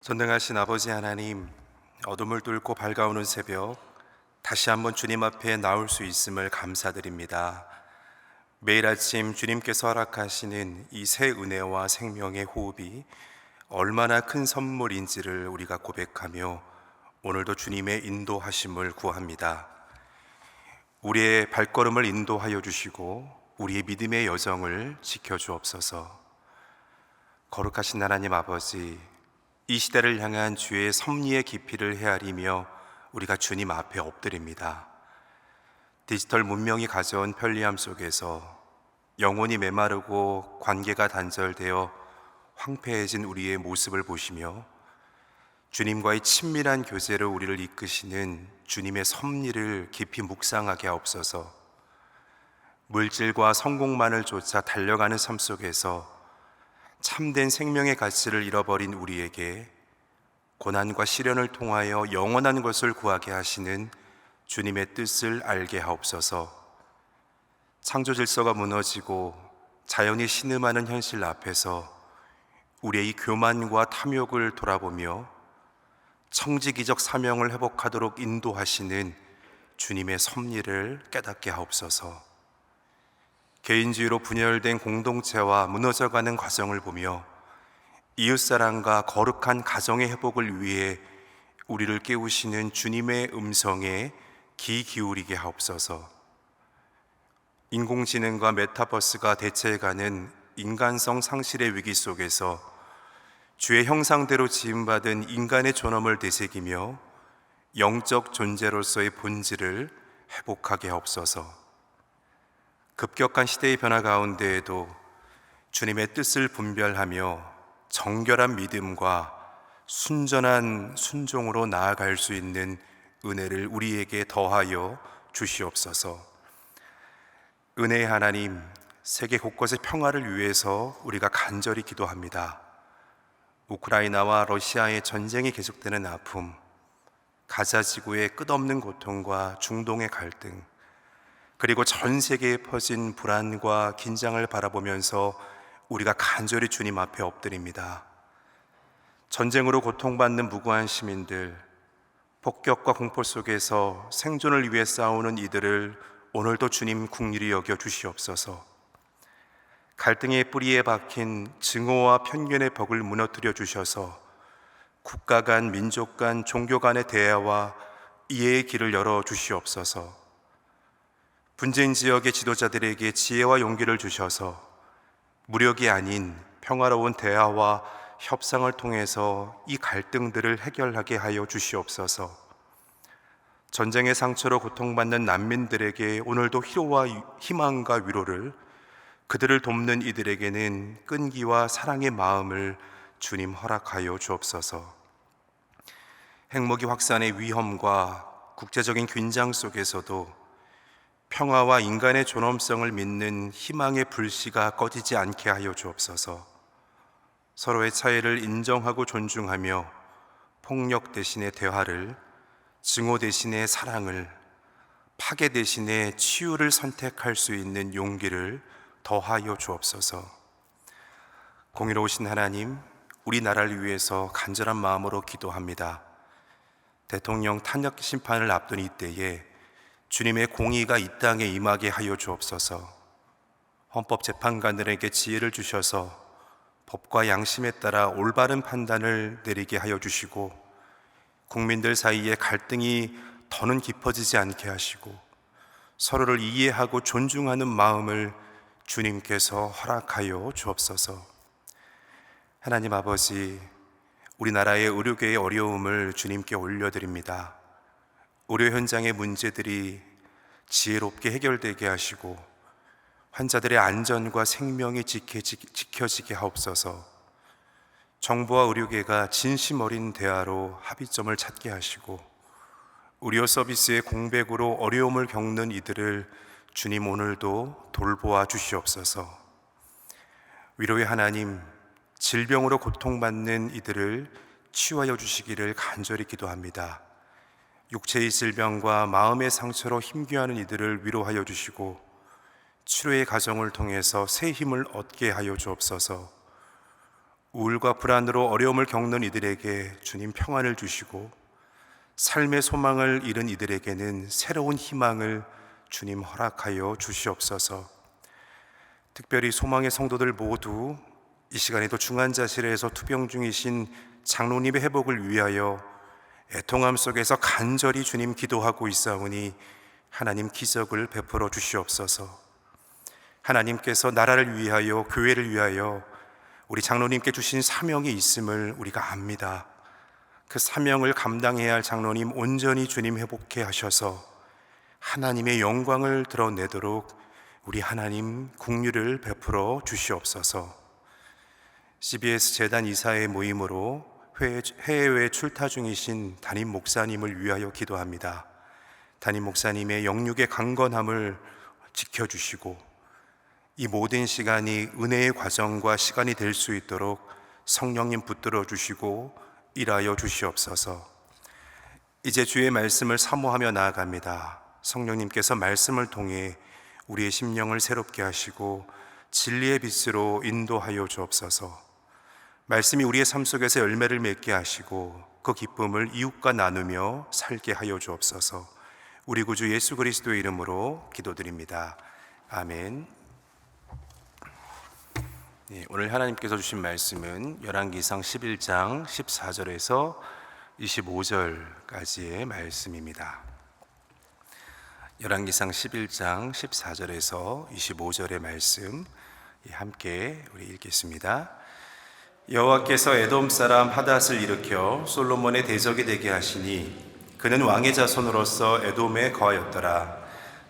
전능하신 아버지 하나님, 어둠을 뚫고 밝아오는 새벽, 다시 한번 주님 앞에 나올 수 있음을 감사드립니다. 매일 아침 주님께서 허락하시는 이 새 은혜와 생명의 호흡이 얼마나 큰 선물인지를 우리가 고백하며 오늘도 주님의 인도하심을 구합니다. 우리의 발걸음을 인도하여 주시고 우리의 믿음의 여정을 지켜주옵소서. 거룩하신 하나님 아버지, 이 시대를 향한 주의 섭리의 깊이를 헤아리며 우리가 주님 앞에 엎드립니다. 디지털 문명이 가져온 편리함 속에서 영혼이 메마르고 관계가 단절되어 황폐해진 우리의 모습을 보시며 주님과의 친밀한 교제로 우리를 이끄시는 주님의 섭리를 깊이 묵상하게 하옵소서. 물질과 성공만을 쫓아 달려가는 삶 속에서 참된 생명의 가치를 잃어버린 우리에게 고난과 시련을 통하여 영원한 것을 구하게 하시는 주님의 뜻을 알게 하옵소서. 창조 질서가 무너지고 자연이 신음하는 현실 앞에서 우리의 이 교만과 탐욕을 돌아보며 청지기적 사명을 회복하도록 인도하시는 주님의 섭리를 깨닫게 하옵소서. 개인주의로 분열된 공동체와 무너져가는 과정을 보며 이웃사랑과 거룩한 가정의 회복을 위해 우리를 깨우시는 주님의 음성에 귀 기울이게 하옵소서. 인공지능과 메타버스가 대체해가는 인간성 상실의 위기 속에서 주의 형상대로 지음받은 인간의 존엄을 되새기며 영적 존재로서의 본질을 회복하게 하옵소서. 급격한 시대의 변화 가운데에도 주님의 뜻을 분별하며 정결한 믿음과 순전한 순종으로 나아갈 수 있는 은혜를 우리에게 더하여 주시옵소서. 은혜의 하나님, 세계 곳곳의 평화를 위해서 우리가 간절히 기도합니다. 우크라이나와 러시아의 전쟁이 계속되는 아픔, 가자 지구의 끝없는 고통과 중동의 갈등, 그리고 전 세계에 퍼진 불안과 긴장을 바라보면서 우리가 간절히 주님 앞에 엎드립니다. 전쟁으로 고통받는 무고한 시민들, 폭격과 공포 속에서 생존을 위해 싸우는 이들을 오늘도 주님 긍휼히 여겨 주시옵소서. 갈등의 뿌리에 박힌 증오와 편견의 벽을 무너뜨려 주셔서 국가 간, 민족 간, 종교 간의 대화와 이해의 길을 열어 주시옵소서. 분쟁 지역의 지도자들에게 지혜와 용기를 주셔서 무력이 아닌 평화로운 대화와 협상을 통해서 이 갈등들을 해결하게 하여 주시옵소서. 전쟁의 상처로 고통받는 난민들에게 오늘도 희로와 희망과 위로를, 그들을 돕는 이들에게는 끈기와 사랑의 마음을 주님 허락하여 주옵소서. 핵무기 확산의 위험과 국제적인 긴장 속에서도 평화와 인간의 존엄성을 믿는 희망의 불씨가 꺼지지 않게 하여 주옵소서. 서로의 차이를 인정하고 존중하며 폭력 대신의 대화를, 증오 대신의 사랑을, 파괴 대신의 치유를 선택할 수 있는 용기를 더하여 주옵소서. 공의로우신 하나님, 우리나라를 위해서 간절한 마음으로 기도합니다. 대통령 탄핵 심판을 앞둔 이때에 주님의 공의가 이 땅에 임하게 하여 주옵소서. 헌법재판관들에게 지혜를 주셔서 법과 양심에 따라 올바른 판단을 내리게 하여 주시고, 국민들 사이에 갈등이 더는 깊어지지 않게 하시고 서로를 이해하고 존중하는 마음을 주님께서 허락하여 주옵소서. 하나님 아버지, 우리나라의 의료계의 어려움을 주님께 올려드립니다. 의료 현장의 문제들이 지혜롭게 해결되게 하시고 환자들의 안전과 생명이 지켜지게 하옵소서. 정부와 의료계가 진심 어린 대화로 합의점을 찾게 하시고 의료 서비스의 공백으로 어려움을 겪는 이들을 주님 오늘도 돌보아 주시옵소서. 위로의 하나님, 질병으로 고통받는 이들을 치유하여 주시기를 간절히 기도합니다. 육체의 질병과 마음의 상처로 힘겨워하는 이들을 위로하여 주시고 치료의 과정을 통해서 새 힘을 얻게 하여 주옵소서. 우울과 불안으로 어려움을 겪는 이들에게 주님 평안을 주시고, 삶의 소망을 잃은 이들에게는 새로운 희망을 주님 허락하여 주시옵소서. 특별히 소망의 성도들 모두 이 시간에도 중환자실에서 투병 중이신 장로님의 회복을 위하여 애통함 속에서 간절히 주님 기도하고 있사오니 하나님 기적을 베풀어 주시옵소서. 하나님께서 나라를 위하여, 교회를 위하여 우리 장로님께 주신 사명이 있음을 우리가 압니다. 그 사명을 감당해야 할 장로님 온전히 주님 회복해 하셔서 하나님의 영광을 드러내도록 우리 하나님 긍휼을 베풀어 주시옵소서. CBS 재단 이사회 모임으로 해외 출타 중이신 담임 목사님을 위하여 기도합니다. 담임 목사님의 영육의 강건함을 지켜주시고 이 모든 시간이 은혜의 과정과 시간이 될 수 있도록 성령님 붙들어 주시고 일하여 주시옵소서. 이제 주의 말씀을 사모하며 나아갑니다. 성령님께서 말씀을 통해 우리의 심령을 새롭게 하시고 진리의 빛으로 인도하여 주옵소서. 말씀이 우리의 삶 속에서 열매를 맺게 하시고 그 기쁨을 이웃과 나누며 살게 하여 주옵소서. 우리 구주 예수 그리스도의 이름으로 기도드립니다. 아멘. 오늘 하나님께서 주신 말씀은 열왕기상 11장 14절에서 25절까지의 말씀입니다. 열왕기상 11장 14절에서 25절의 말씀 함께 우리 읽겠습니다. 여호와께서 에돔 사람 하닷을 일으켜 솔로몬의 대적이 되게 하시니 그는 왕의 자손으로서 에돔에 거하였더라.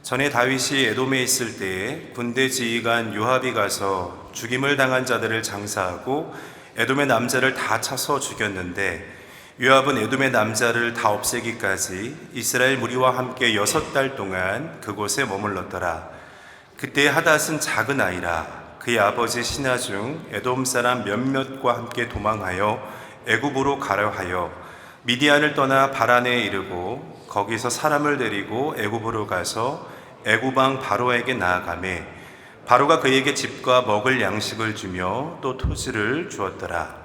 전에 다윗이 에돔에 있을 때에 군대 지휘관 요압이 가서 죽임을 당한 자들을 장사하고 에돔의 남자를 다 쳐서 죽였는데, 요압은 에돔의 남자를 다 없애기까지 이스라엘 무리와 함께 6달 동안 그곳에 머물렀더라. 그때 하닷은 작은 아이라 그의 아버지 신하 중 에돔 사람 몇몇과 함께 도망하여 애굽으로 가려 하여 미디안을 떠나 바란에 이르고 거기서 사람을 데리고 애굽으로 가서 애굽 왕 바로에게 나아가매 바로가 그에게 집과 먹을 양식을 주며 또 토지를 주었더라.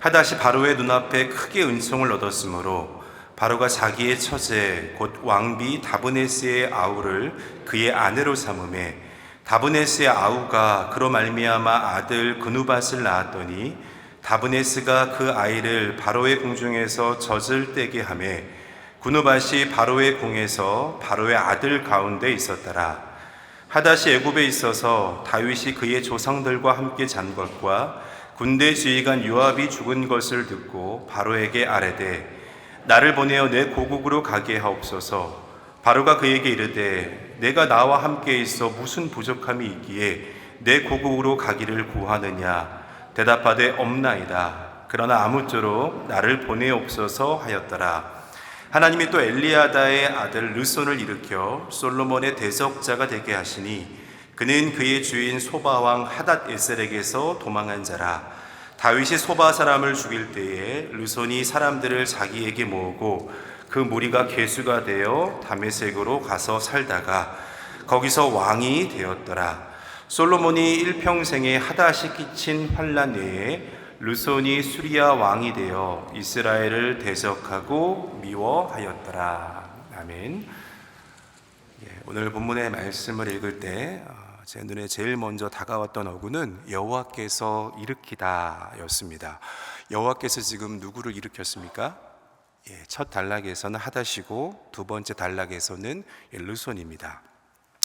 하닷이 바로의 눈앞에 크게 은총을 얻었으므로 바로가 자기의 처제 곧 왕비 다브네스의 아우를 그의 아내로 삼음에 다브네스의 아우가 그로 말미암아 아들 그누밧을 낳았더니 다브네스가 그 아이를 바로의 궁중에서 젖을 떼게 하매 그누밧이 바로의 궁에서 바로의 아들 가운데 있었더라. 하닷이 애굽에 있어서 다윗이 그의 조상들과 함께 잔 것과 군대 지휘관 요압이 죽은 것을 듣고 바로에게 아뢰되 나를 보내어 내 고국으로 가게 하옵소서. 바로가 그에게 이르되 내가 나와 함께 있어 무슨 부족함이 있기에 내 고국으로 가기를 구하느냐. 대답하되 없나이다. 그러나 아무쪼록 나를 보내옵소서 하였더라. 하나님이 또 엘리아다의 아들 르손을 일으켜 솔로몬의 대적자가 되게 하시니 그는 그의 주인 소바왕 하닷 에셀에게서 도망한 자라. 다윗이 소바 사람을 죽일 때에 르손이 사람들을 자기에게 모으고 그 무리가 계수가 되어 다메섹으로 가서 살다가 거기서 왕이 되었더라. 솔로몬이 일평생에 하닷이 끼친 환난 외에 르손이 수리아 왕이 되어 이스라엘을 대적하고 미워하였더라. 아멘. 오늘 본문의 말씀을 읽을 때 제 눈에 제일 먼저 다가왔던 어구는 여호와께서 일으키다 였습니다. 여호와께서 지금 누구를 일으켰습니까? 첫 단락에서는 하닷이고 두 번째 단락에서는 르손입니다.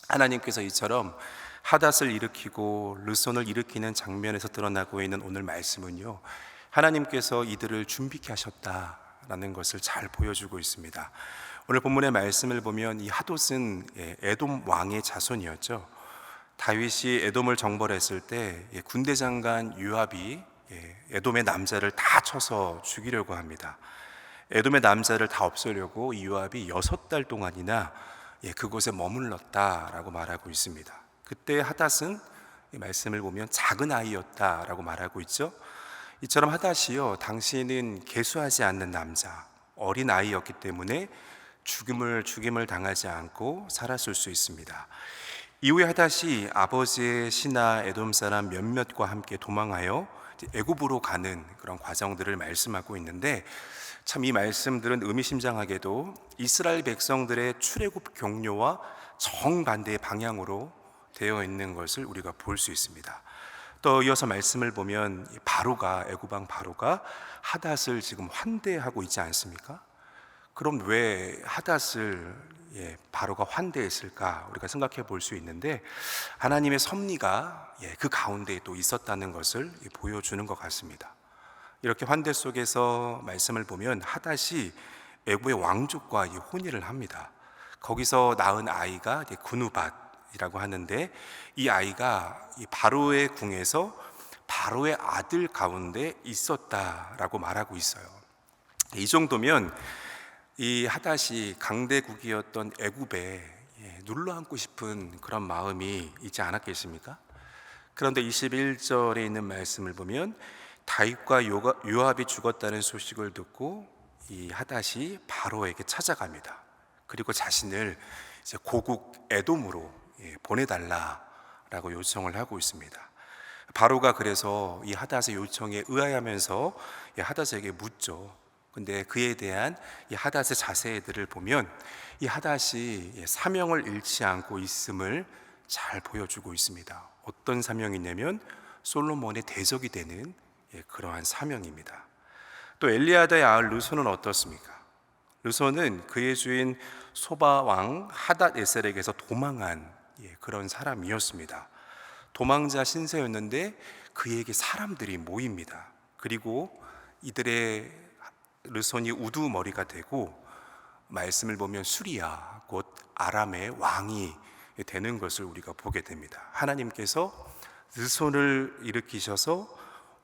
하나님께서 이처럼 하닷을 일으키고 르손을 일으키는 장면에서 드러나고 있는 오늘 말씀은요, 하나님께서 이들을 준비케 하셨다라는 것을 잘 보여주고 있습니다. 오늘 본문의 말씀을 보면 이 하돗은 에돔 왕의 자손이었죠. 다윗이 에돔을 정벌했을 때 군대 장관 요압이 에돔의 남자를 다 쳐서 죽이려고 합니다. 에돔의 남자를 다 없애려고 이 요압이 6달 동안이나 그곳에 머물렀다라고 말하고 있습니다. 그때 하닷은 이 말씀을 보면 작은 아이였다라고 말하고 있죠. 이처럼 하닷이요, 당시에는 계수하지 않는 남자, 어린 아이였기 때문에 죽임을 당하지 않고 살았을 수 있습니다. 이후에 하닷이 아버지의 신하 에돔 사람 몇몇과 함께 도망하여 애굽으로 가는 그런 과정들을 말씀하고 있는데, 참 이 말씀들은 의미심장하게도 이스라엘 백성들의 출애굽 경로와 정반대의 방향으로 되어 있는 것을 우리가 볼 수 있습니다. 또 이어서 말씀을 보면 바로가, 애굽 왕 바로가 하닷을 지금 환대하고 있지 않습니까? 그럼 왜 하닷을 바로가 환대했을까? 우리가 생각해 볼 수 있는데, 하나님의 섭리가 그 가운데에 또 있었다는 것을 보여주는 것 같습니다. 이렇게 환대 속에서 말씀을 보면 하닷이 애굽의 왕족과 혼인을 합니다. 거기서 낳은 아이가 군우밧이라고 하는데, 이 아이가 이 바로의 궁에서 바로의 아들 가운데 있었다라고 말하고 있어요. 이 정도면 이 하닷이 강대국이었던 애굽에 눌러앉고 싶은 그런 마음이 있지 않았겠습니까? 그런데 21절에 있는 말씀을 보면 다윗과 요압이 죽었다는 소식을 듣고 이 하닷이 바로에게 찾아갑니다. 그리고 자신을 이제 고국 에돔으로 보내달라라고 요청을 하고 있습니다. 바로가 그래서 이 하닷의 요청에 의하여면서 하닷에게 묻죠. 근데 그에 대한 이 하닷의 자세들을 보면 이 하닷이 사명을 잃지 않고 있음을 잘 보여주고 있습니다. 어떤 사명이냐면 솔로몬의 대적이 되는 그러한 사명입니다. 또 엘리아다의 아들 르손은 어떻습니까? 르손은 그의 주인 소바 왕 하닷 에셀에게서 도망한 그런 사람이었습니다. 도망자 신세였는데 그에게 사람들이 모입니다. 그리고 이들의 르손이 우두머리가 되고, 말씀을 보면 수리야 곧 아람의 왕이 되는 것을 우리가 보게 됩니다. 하나님께서 르손을 일으키셔서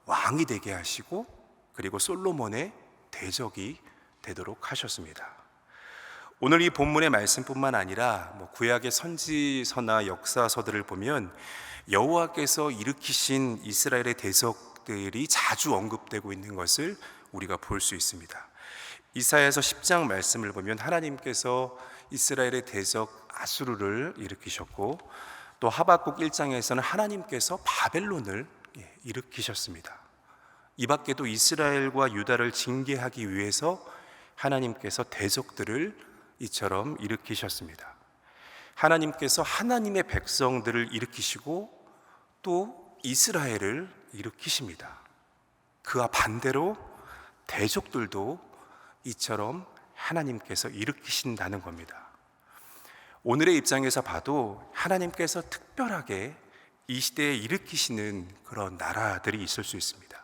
왕이 되게 하시고, 그리고 솔로몬의 대적이 되도록 하셨습니다. 오늘 이 본문의 말씀뿐만 아니라 구약의 선지서나 역사서들을 보면 여호와께서 일으키신 이스라엘의 대적들이 자주 언급되고 있는 것을 우리가 볼 수 있습니다. 이사야서 10장 말씀을 보면 하나님께서 이스라엘의 대적 아수르를 일으키셨고, 또 하박국 1장에서는 하나님께서 바벨론을 일으키셨습니다. 이 밖에도 이스라엘과 유다를 징계하기 위해서 하나님께서 대적들을 이처럼 일으키셨습니다. 하나님께서 하나님의 백성들을 일으키시고 또 이스라엘을 일으키십니다. 그와 반대로 대적들도 이처럼 하나님께서 일으키신다는 겁니다. 오늘의 입장에서 봐도 하나님께서 특별하게 이 시대에 일으키시는 그런 나라들이 있을 수 있습니다.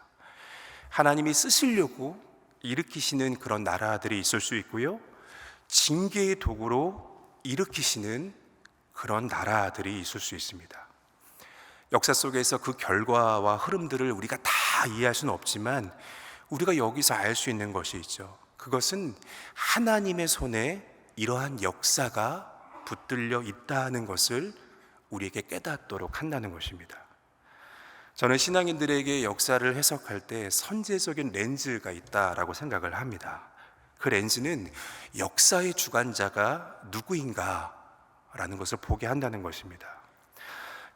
하나님이 쓰시려고 일으키시는 그런 나라들이 있을 수 있고요, 징계의 도구로 일으키시는 그런 나라들이 있을 수 있습니다. 역사 속에서 그 결과와 흐름들을 우리가 다 이해할 수는 없지만 우리가 여기서 알 수 있는 것이 있죠. 그것은 하나님의 손에 이러한 역사가 붙들려 있다는 것을 우리에게 깨닫도록 한다는 것입니다. 저는 신앙인들에게 역사를 해석할 때 선제적인 렌즈가 있다라고 생각을 합니다. 그 렌즈는 역사의 주관자가 누구인가라는 것을 보게 한다는 것입니다.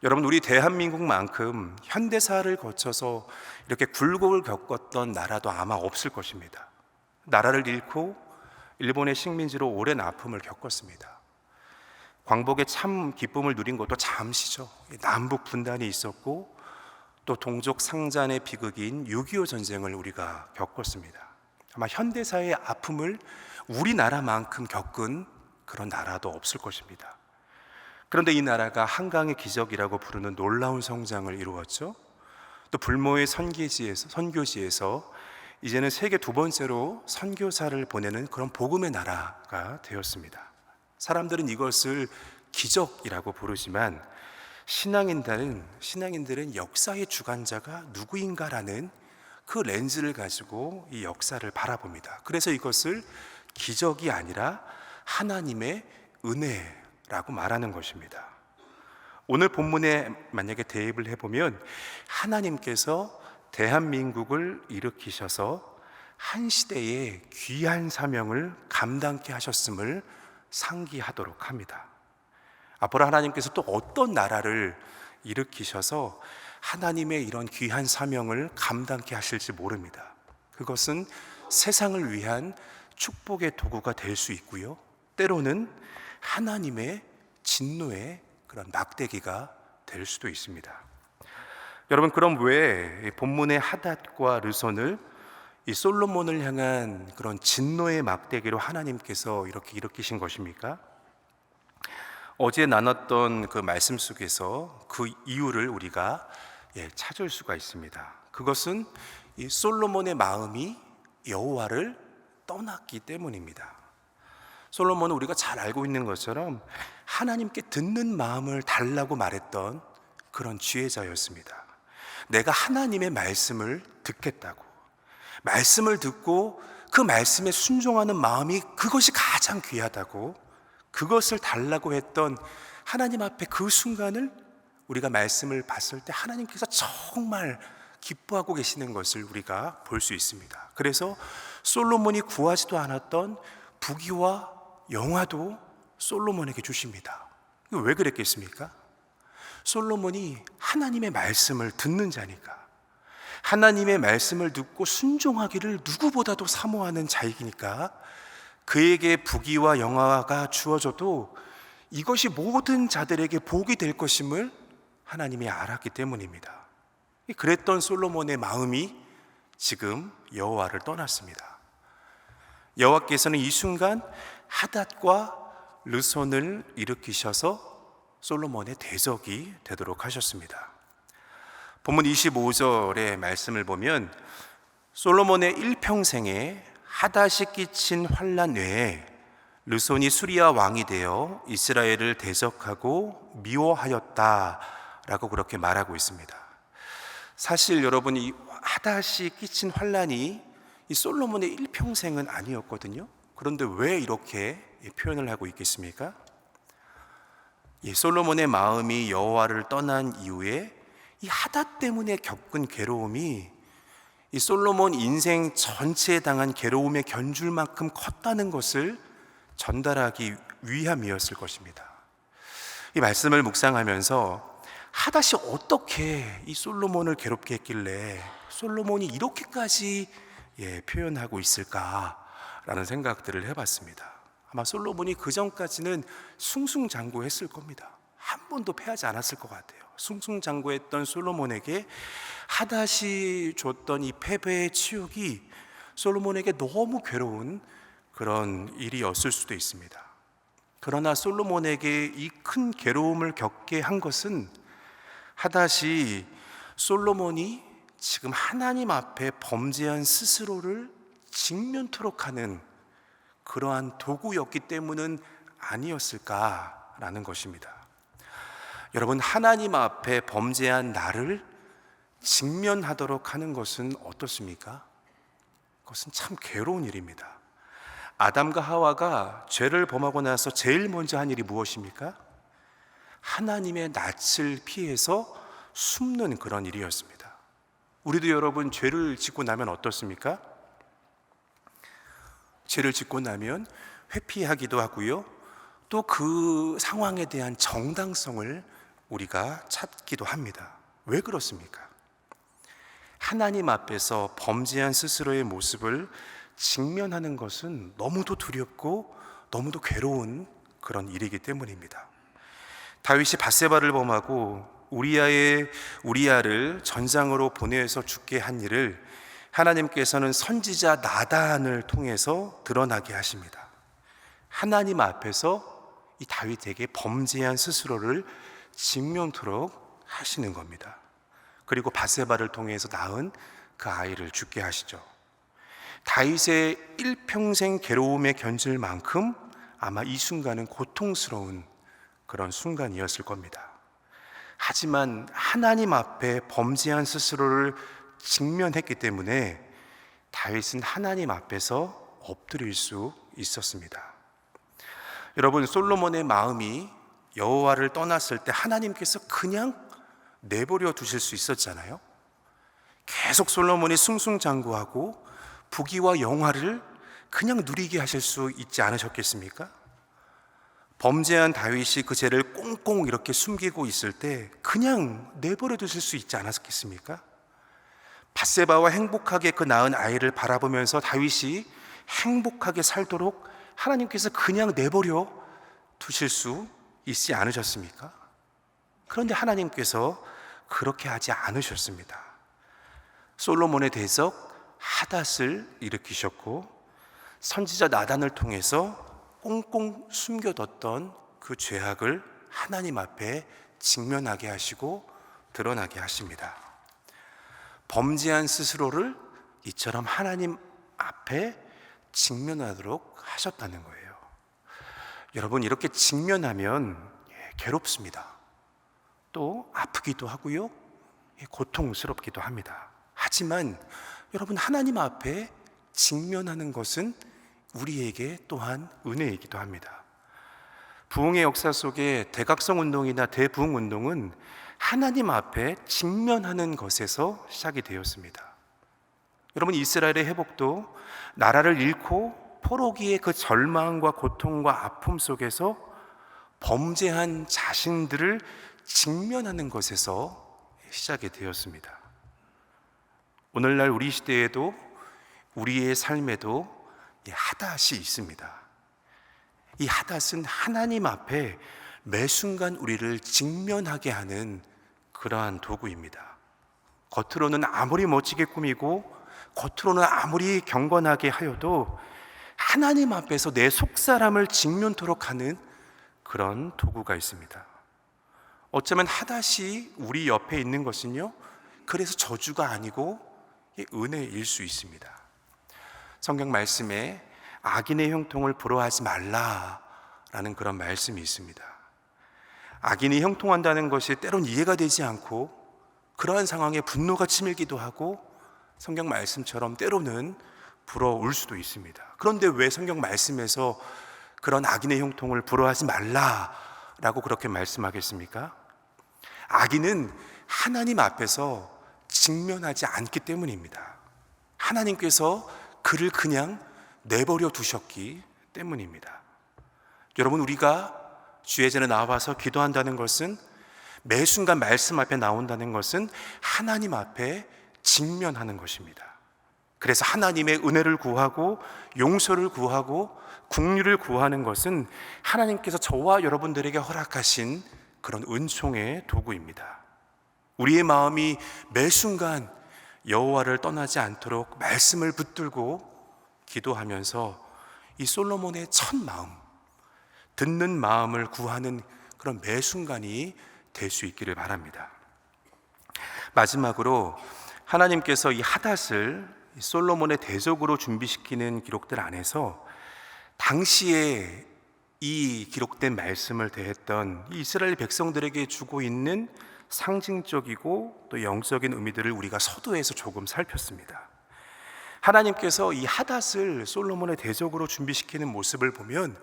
여러분, 우리 대한민국만큼 현대사를 거쳐서 이렇게 굴곡을 겪었던 나라도 아마 없을 것입니다. 나라를 잃고 일본의 식민지로 오랜 아픔을 겪었습니다. 광복의 참 기쁨을 누린 것도 잠시죠. 남북 분단이 있었고 또 동족 상잔의 비극인 6.25 전쟁을 우리가 겪었습니다. 아마 현대사의 아픔을 우리나라만큼 겪은 그런 나라도 없을 것입니다. 그런데 이 나라가 한강의 기적이라고 부르는 놀라운 성장을 이루었죠. 또 불모의 선교지에서 이제는 세계 두 번째로 선교사를 보내는 그런 복음의 나라가 되었습니다. 사람들은 이것을 기적이라고 부르지만 신앙인들은 역사의 주관자가 누구인가라는 그 렌즈를 가지고 이 역사를 바라봅니다. 그래서 이것을 기적이 아니라 하나님의 은혜라고 말하는 것입니다. 오늘 본문에 만약에 대입을 해보면 하나님께서 대한민국을 일으키셔서 한 시대의 귀한 사명을 감당케 하셨음을 상기하도록 합니다. 앞으로 하나님께서 또 어떤 나라를 일으키셔서 하나님의 이런 귀한 사명을 감당케 하실지 모릅니다. 그것은 세상을 위한 축복의 도구가 될 수 있고요, 때로는 하나님의 진노의 그런 막대기가 될 수도 있습니다. 여러분, 그럼 왜 본문의 하닷과 르손을 이 솔로몬을 향한 그런 진노의 막대기로 하나님께서 이렇게 일으키신 것입니까? 어제 나눴던 그 말씀 속에서 그 이유를 우리가 찾을 수가 있습니다. 그것은 이 솔로몬의 마음이 여호와를 떠났기 때문입니다. 솔로몬은 우리가 잘 알고 있는 것처럼 하나님께 듣는 마음을 달라고 말했던 그런 지혜자였습니다. 내가 하나님의 말씀을 듣겠다고, 말씀을 듣고 그 말씀에 순종하는 마음이 그것이 가장 귀하다고, 그것을 달라고 했던 하나님 앞에 그 순간을 우리가 말씀을 봤을 때 하나님께서 정말 기뻐하고 계시는 것을 우리가 볼 수 있습니다. 그래서 솔로몬이 구하지도 않았던 부귀와 영화도 솔로몬에게 주십니다. 왜 그랬겠습니까? 솔로몬이 하나님의 말씀을 듣는 자니까, 하나님의 말씀을 듣고 순종하기를 누구보다도 사모하는 자이니까 그에게 부귀와 영화가 주어져도 이것이 모든 자들에게 복이 될 것임을 하나님이 알았기 때문입니다. 그랬던 솔로몬의 마음이 지금 여호와를 떠났습니다. 여호와께서는 이 순간 하닷과 르손을 일으키셔서 솔로몬의 대적이 되도록 하셨습니다. 본문 25절의 말씀을 보면 솔로몬의 일평생에 하닷이 끼친 환난 외에 르손이 수리아 왕이 되어 이스라엘을 대적하고 미워하였다라고 그렇게 말하고 있습니다. 사실 여러분, 이 하닷이 끼친 환난이 이 솔로몬의 일평생은 아니었거든요. 그런데 왜 이렇게 표현을 하고 있겠습니까? 솔로몬의 마음이 여호와를 떠난 이후에 이 하닷 때문에 겪은 괴로움이 이 솔로몬 인생 전체에 당한 괴로움의 견줄만큼 컸다는 것을 전달하기 위함이었을 것입니다. 이 말씀을 묵상하면서 하닷이 어떻게 이 솔로몬을 괴롭게 했길래 솔로몬이 이렇게까지 표현하고 있을까라는 생각들을 해봤습니다. 아마 솔로몬이 그 전까지는 승승장구했을 겁니다. 한 번도 패하지 않았을 것 같아요. 승승장구했던 솔로몬에게 하닷이 줬던 이 패배의 치욕이 솔로몬에게 너무 괴로운 그런 일이었을 수도 있습니다. 그러나 솔로몬에게 이 큰 괴로움을 겪게 한 것은 하닷이 솔로몬이 지금 하나님 앞에 범죄한 스스로를 직면토록 하는 그러한 도구였기 때문은 아니었을까라는 것입니다. 여러분, 하나님 앞에 범죄한 나를 직면하도록 하는 것은 어떻습니까? 그것은 참 괴로운 일입니다. 아담과 하와가 죄를 범하고 나서 제일 먼저 한 일이 무엇입니까? 하나님의 낯을 피해서 숨는 그런 일이었습니다. 우리도 여러분, 죄를 짓고 나면 어떻습니까? 죄를 짓고 나면 회피하기도 하고요, 또 그 상황에 대한 정당성을 우리가 찾기도 합니다. 왜 그렇습니까? 하나님 앞에서 범죄한 스스로의 모습을 직면하는 것은 너무도 두렵고 너무도 괴로운 그런 일이기 때문입니다. 다윗이 밧세바를 범하고 우리아를 전장으로 보내서 죽게 한 일을 하나님께서는 선지자 나단을 통해서 드러나게 하십니다. 하나님 앞에서 이 다윗에게 범죄한 스스로를 직면토록 하시는 겁니다. 그리고 밧세바를 통해서 낳은 그 아이를 죽게 하시죠. 다윗의 일평생 괴로움에 견질 만큼 아마 이 순간은 고통스러운 그런 순간이었을 겁니다. 하지만 하나님 앞에 범죄한 스스로를 직면했기 때문에 다윗은 하나님 앞에서 엎드릴 수 있었습니다. 여러분, 솔로몬의 마음이 여호와를 떠났을 때 하나님께서 그냥 내버려 두실 수 있었잖아요. 계속 솔로몬이 승승장구하고 부귀와 영화를 그냥 누리게 하실 수 있지 않으셨겠습니까? 범죄한 다윗이 그 죄를 꽁꽁 이렇게 숨기고 있을 때 그냥 내버려 두실 수 있지 않았겠습니까? 밧세바와 행복하게 그 낳은 아이를 바라보면서 다윗이 행복하게 살도록 하나님께서 그냥 내버려 두실 수 있지 않으셨습니까? 그런데 하나님께서 그렇게 하지 않으셨습니다. 솔로몬의 대적 하닷을 일으키셨고 선지자 나단을 통해서 꽁꽁 숨겨뒀던 그 죄악을 하나님 앞에 직면하게 하시고 드러나게 하십니다. 범죄한 스스로를 이처럼 하나님 앞에 직면하도록 하셨다는 거예요. 여러분, 이렇게 직면하면 괴롭습니다. 또 아프기도 하고요, 고통스럽기도 합니다. 하지만 여러분, 하나님 앞에 직면하는 것은 우리에게 또한 은혜이기도 합니다. 부흥의 역사 속에 대각성 운동이나 대부흥 운동은 하나님 앞에 직면하는 것에서 시작이 되었습니다. 여러분, 이스라엘의 회복도 나라를 잃고 포로기의 그 절망과 고통과 아픔 속에서 범죄한 자신들을 직면하는 것에서 시작이 되었습니다. 오늘날 우리 시대에도 우리의 삶에도 이 하닷이 있습니다. 이 하닷은 하나님 앞에 매 순간 우리를 직면하게 하는 그러한 도구입니다. 겉으로는 아무리 멋지게 꾸미고 겉으로는 아무리 경건하게 하여도 하나님 앞에서 내 속사람을 직면토록 하는 그런 도구가 있습니다. 어쩌면 하닷이 우리 옆에 있는 것은요, 그래서 저주가 아니고 은혜일 수 있습니다. 성경 말씀에 악인의 형통을 부러워하지 말라라는 그런 말씀이 있습니다. 악인이 형통한다는 것이 때론 이해가 되지 않고 그러한 상황에 분노가 치밀기도 하고 성경 말씀처럼 때로는 부러울 수도 있습니다. 그런데 왜 성경 말씀에서 그런 악인의 형통을 부러워하지 말라라고 그렇게 말씀하겠습니까? 악인은 하나님 앞에서 직면하지 않기 때문입니다. 하나님께서 그를 그냥 내버려 두셨기 때문입니다. 여러분, 우리가 주의 전에 나와서 기도한다는 것은, 매 순간 말씀 앞에 나온다는 것은 하나님 앞에 직면하는 것입니다. 그래서 하나님의 은혜를 구하고 용서를 구하고 긍휼을 구하는 것은 하나님께서 저와 여러분들에게 허락하신 그런 은총의 도구입니다. 우리의 마음이 매 순간 여호와를 떠나지 않도록 말씀을 붙들고 기도하면서 이 솔로몬의 첫 마음, 듣는 마음을 구하는 그런 매 순간이 될 수 있기를 바랍니다. 마지막으로 하나님께서 이 하닷을 솔로몬의 대적으로 준비시키는 기록들 안에서 당시에 이 기록된 말씀을 대했던 이 이스라엘 백성들에게 주고 있는 상징적이고 또 영적인 의미들을 우리가 서두에서 조금 살폈습니다. 하나님께서 이 하닷을 솔로몬의 대적으로 준비시키는 모습을 보면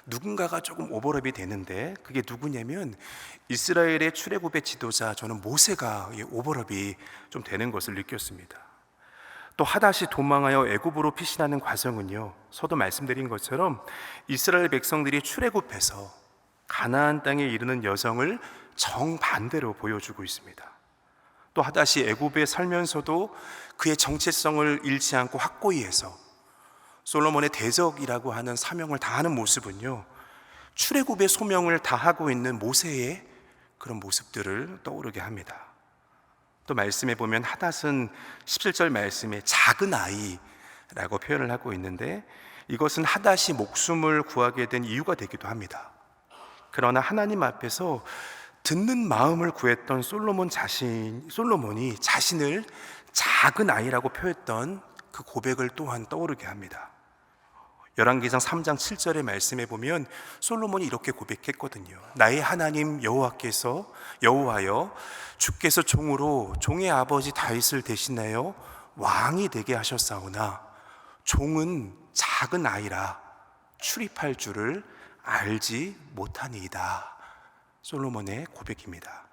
누군가가 조금 오버랩이 되는데, 그게 누구냐면 이스라엘의 출애굽의 지도자, 저는 모세가 오버랩이 좀 되는 것을 느꼈습니다. 또 하닷이 도망하여 애굽으로 피신하는 과정은요, 서도 말씀드린 것처럼 이스라엘 백성들이 출애굽해서 가나안 땅에 이르는 여정을 정반대로 보여주고 있습니다. 또 하닷이 애굽에 살면서도 그의 정체성을 잃지 않고 확고히 해서 솔로몬의 대적이라고 하는 사명을 다하는 모습은요, 출애굽의 소명을 다하고 있는 모세의 그런 모습들을 떠오르게 합니다. 또 말씀해 보면 하닷은 17절 말씀에 작은 아이라고 표현을 하고 있는데, 이것은 하닷이 목숨을 구하게 된 이유가 되기도 합니다. 그러나 하나님 앞에서 듣는 마음을 구했던 솔로몬이 자신을 작은 아이라고 표했던 그 고백을 또한 떠오르게 합니다. 열왕기상 3장 7절의 말씀에 보면 솔로몬이 이렇게 고백했거든요. 나의 하나님 여호와여, 주께서 종으로 종의 아버지 다윗을 대신하여 왕이 되게 하셨사오나 종은 작은 아이라 출입할 줄을 알지 못하니이다. 솔로몬의 고백입니다.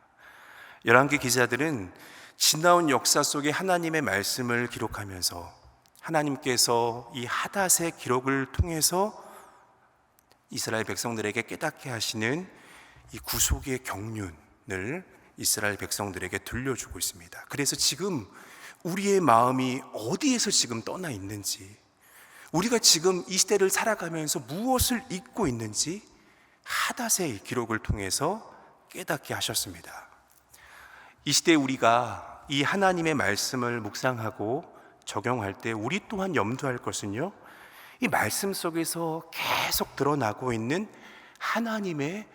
열왕기 기자들은 지나온 역사 속에 하나님의 말씀을 기록하면서 하나님께서 이 하닷의 기록을 통해서 이스라엘 백성들에게 깨닫게 하시는 이 구속의 경륜을 이스라엘 백성들에게 들려주고 있습니다. 그래서 지금 우리의 마음이 어디에서 지금 떠나 있는지, 우리가 지금 이 시대를 살아가면서 무엇을 잊고 있는지 하닷의 기록을 통해서 깨닫게 하셨습니다. 이 시대에 우리가 이 하나님의 말씀을 묵상하고 적용할 때 우리 또한 염두할 것은요, 이 말씀 속에서 계속 드러나고 있는 하나님의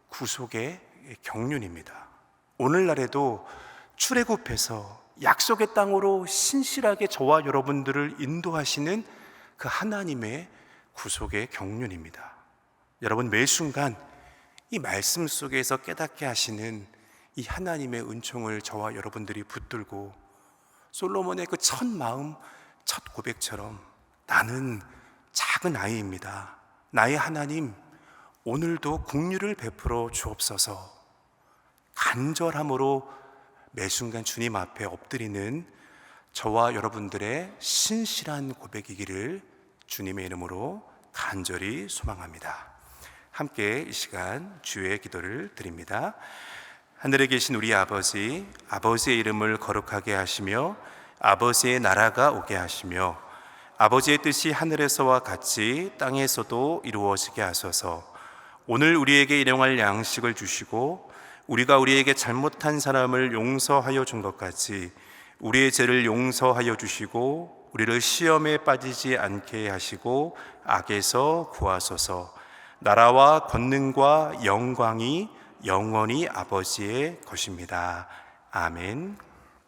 구속의 경륜입니다. 오늘날에도 출애굽해서 약속의 땅으로 신실하게 저와 여러분들을 인도하시는 그 하나님의 구속의 경륜입니다. 여러분, 매 순간 이 말씀 속에서 깨닫게 하시는 이 하나님의 은총을 저와 여러분들이 붙들고 솔로몬의 그 첫 마음, 첫 고백처럼 나는 작은 아이입니다. 나의 하나님, 오늘도 긍휼을 베풀어 주옵소서. 간절함으로 매 순간 주님 앞에 엎드리는 저와 여러분들의 신실한 고백이기를 주님의 이름으로 간절히 소망합니다. 함께 이 시간 주의 기도를 드립니다. 하늘에 계신 우리 아버지, 아버지의 이름을 거룩하게 하시며 아버지의 나라가 오게 하시며 아버지의 뜻이 하늘에서와 같이 땅에서도 이루어지게 하소서. 오늘 우리에게 일용할 양식을 주시고 우리가 우리에게 잘못한 사람을 용서하여 준 것 같이 우리의 죄를 용서하여 주시고 우리를 시험에 빠지지 않게 하시고 악에서 구하소서. 나라와 권능과 영광이 영원히 아버지의 것입니다. 아멘.